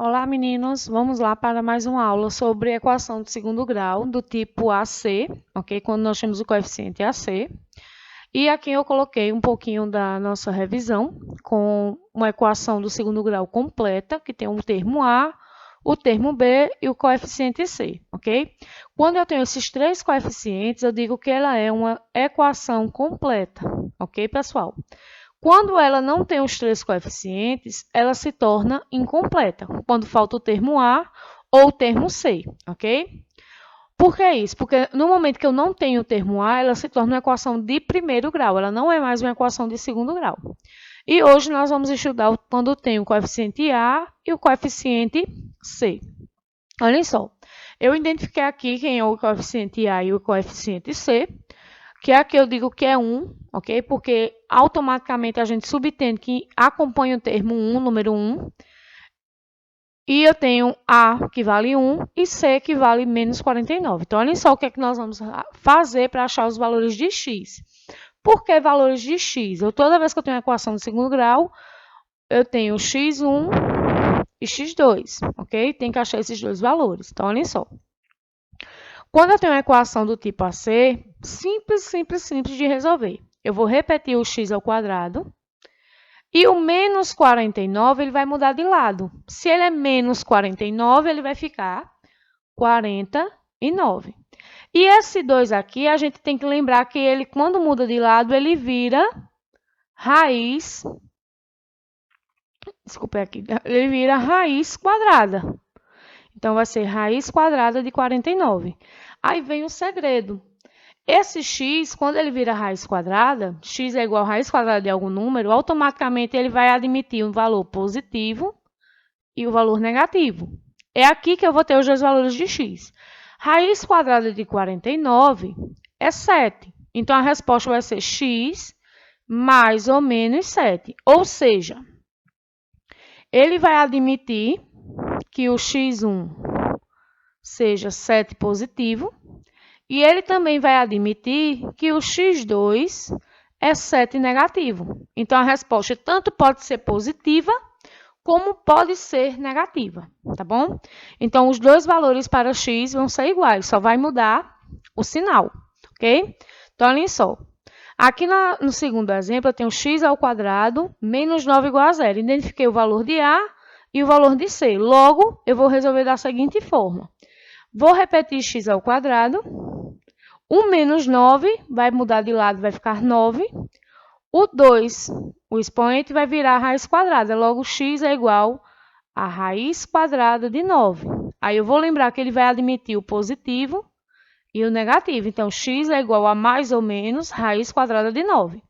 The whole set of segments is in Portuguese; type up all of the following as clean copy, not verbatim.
Olá, meninos. Vamos lá para mais uma aula sobre equação de segundo grau do tipo AC, ok? Quando nós temos o coeficiente AC. E aqui eu coloquei um pouquinho da nossa revisão com uma equação do segundo grau completa, que tem o termo A, o termo B e o coeficiente C, ok? Quando eu tenho esses três coeficientes, eu digo que ela é uma equação completa, ok, pessoal? Quando ela não tem os três coeficientes, ela se torna incompleta, quando falta o termo A ou o termo C, ok? Por que isso? Porque no momento que eu não tenho o termo A, ela se torna uma equação de primeiro grau, ela não é mais uma equação de segundo grau. E hoje nós vamos estudar quando tem o coeficiente A e o coeficiente C. Olhem só, eu identifiquei aqui quem é o coeficiente A e o coeficiente C, que aqui eu digo que é 1, ok? Porque automaticamente a gente subentende que acompanha o termo 1, número 1. E eu tenho A, que vale 1, e C, que vale menos 49. Então, olhem só o que é que nós vamos fazer para achar os valores de x. Por que valores de x? Toda vez que eu tenho uma equação de segundo grau, eu tenho x1 e x2, ok? Tem que achar esses dois valores. Então, olhem só. Quando eu tenho uma equação do tipo AC, simples de resolver. Eu vou repetir o x ao quadrado. E o menos 49, ele vai mudar de lado. Se ele é menos 49, ele vai ficar 49. E esse 2 aqui, a gente tem que lembrar que ele, quando muda de lado, ele vira raiz... Desculpe aqui. Ele vira raiz quadrada. Então, vai ser raiz quadrada de 49. Aí vem o segredo. Esse x, quando ele vira raiz quadrada, x é igual a raiz quadrada de algum número, automaticamente ele vai admitir um valor positivo e o valor negativo. É aqui que eu vou ter os dois valores de x. Raiz quadrada de 49 é 7. Então, a resposta vai ser x mais ou menos 7. Ou seja, ele vai admitir que o x1 seja 7 positivo. E ele também vai admitir que o x2 é 7 negativo. Então, a resposta tanto pode ser positiva, como pode ser negativa, tá bom? Então, os dois valores para x vão ser iguais, só vai mudar o sinal, ok? Então, olhem só. Aqui no segundo exemplo, eu tenho x ao quadrado menos 9 igual a zero. Identifiquei o valor de A e o valor de C. Logo, eu vou resolver da seguinte forma. Vou repetir x ao quadrado. O menos 9 vai mudar de lado, vai ficar 9. O 2, o expoente, vai virar a raiz quadrada. Logo, x é igual a raiz quadrada de 9. Aí, eu vou lembrar que ele vai admitir o positivo e o negativo. Então, x é igual a mais ou menos raiz quadrada de 9.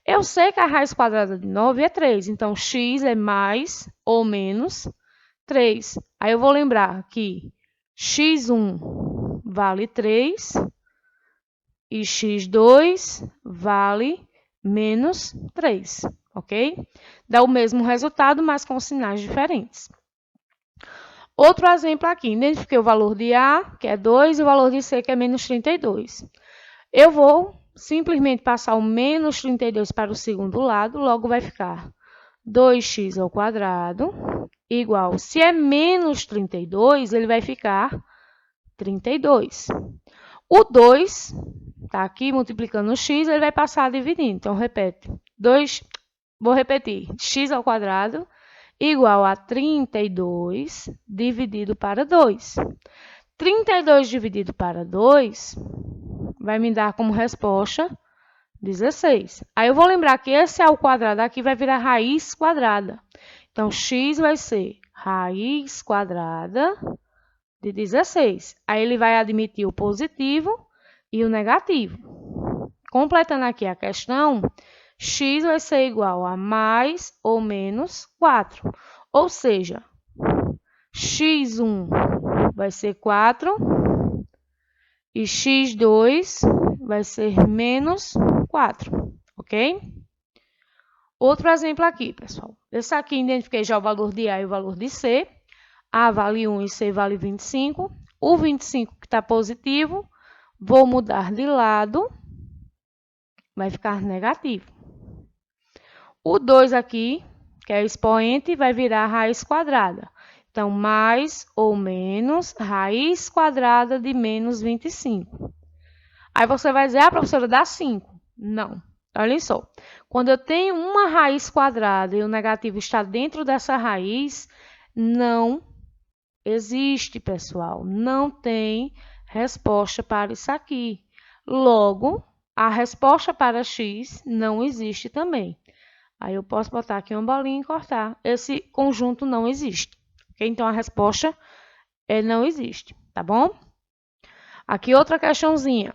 Eu sei que a raiz quadrada de 9 é 3. Então, x é mais ou menos 3. Aí, eu vou lembrar que x1 vale 3 e x2 vale menos 3, ok? Dá o mesmo resultado, mas com sinais diferentes. Outro exemplo aqui, identifiquei o valor de A, que é 2, e o valor de C, que é menos 32. Eu vou simplesmente passar o menos 32 para o segundo lado, logo vai ficar 2x ao quadrado igual, se é menos 32, ele vai ficar 32. O 2 está aqui multiplicando o x, ele vai passar a dividir. Então, repete. Vou repetir. X ao quadrado igual a 32 dividido para 2. 32 dividido para 2 vai me dar como resposta 16. Aí, eu vou lembrar que esse ao quadrado aqui vai virar raiz quadrada. Então, x vai ser raiz quadrada de 16. Aí, ele vai admitir o positivo e o negativo. Completando aqui a questão, x vai ser igual a mais ou menos 4. Ou seja, x1 vai ser 4 e x2 vai ser menos 4, ok? Outro exemplo aqui, pessoal. Esse aqui identifiquei já o valor de A e o valor de C. A vale 1 e C vale 25. O 25 que está positivo, vou mudar de lado, vai ficar negativo. O 2 aqui, que é expoente, vai virar raiz quadrada. Então, mais ou menos raiz quadrada de menos 25. Aí você vai dizer, professora, dá 5. Não. Olha só. Quando eu tenho uma raiz quadrada e o negativo está dentro dessa raiz, não existe, pessoal. Não tem resposta para isso aqui. Logo, a resposta para x não existe também. Aí eu posso botar aqui uma bolinha e cortar. Esse conjunto não existe. Okay? Então, a resposta não existe, tá bom? Aqui outra questãozinha.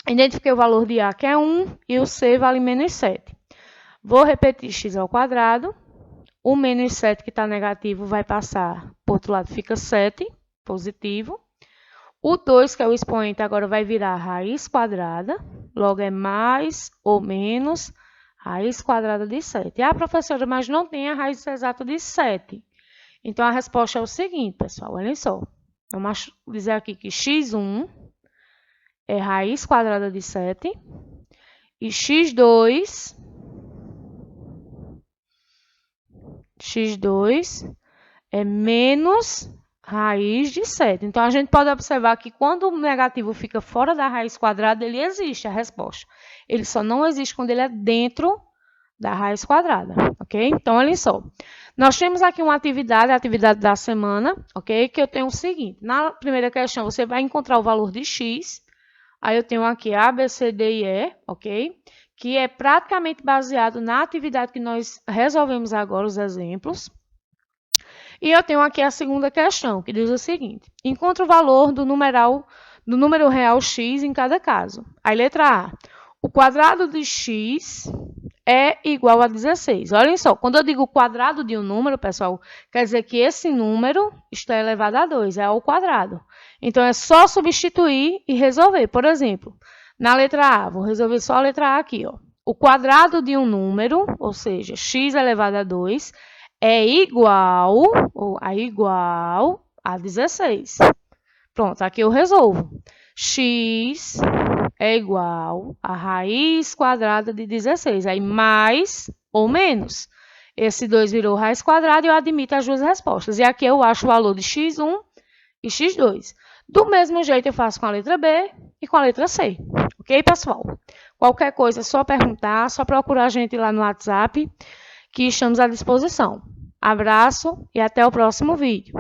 Identifiquei o valor de A, que é 1, e o C vale menos 7. Vou repetir x ao quadrado. O menos 7 que está negativo vai passar para o outro lado, fica 7, positivo. O 2, que é o expoente, agora vai virar raiz quadrada. Logo, é mais ou menos raiz quadrada de 7. Professora, mas não tem a raiz exata de 7. Então, a resposta é o seguinte, pessoal, olhem só. Vamos dizer aqui que x1 é raiz quadrada de 7 e x2 é menos raiz de 7. Então, a gente pode observar que quando o negativo fica fora da raiz quadrada, ele existe, a resposta. Ele só não existe quando ele é dentro da raiz quadrada, ok? Então, olhem só. Nós temos aqui uma atividade, a atividade da semana, ok? Que eu tenho o seguinte. Na primeira questão, você vai encontrar o valor de x. Aí eu tenho aqui A, B, C, D e E, ok? Que é praticamente baseado na atividade que nós resolvemos agora, os exemplos. E eu tenho aqui a segunda questão, que diz o seguinte. Encontre o valor do número real x em cada caso. Aí, letra A. O quadrado de x é igual a 16. Olhem só, quando eu digo quadrado de um número, pessoal, quer dizer que esse número está elevado a 2, é ao quadrado. Então, é só substituir e resolver. Por exemplo, na letra A, vou resolver só a letra A aqui, ó. O quadrado de um número, ou seja, x elevado a 2, é igual a 16. Pronto, aqui eu resolvo. X é igual a raiz quadrada de 16. Aí, mais ou menos. Esse 2 virou raiz quadrada e eu admito as duas respostas. E aqui eu acho o valor de x1 e x2. Do mesmo jeito eu faço com a letra B e com a letra C. Ok, pessoal? Qualquer coisa é só perguntar, só procurar a gente lá no WhatsApp, que estamos à disposição. Abraço e até o próximo vídeo.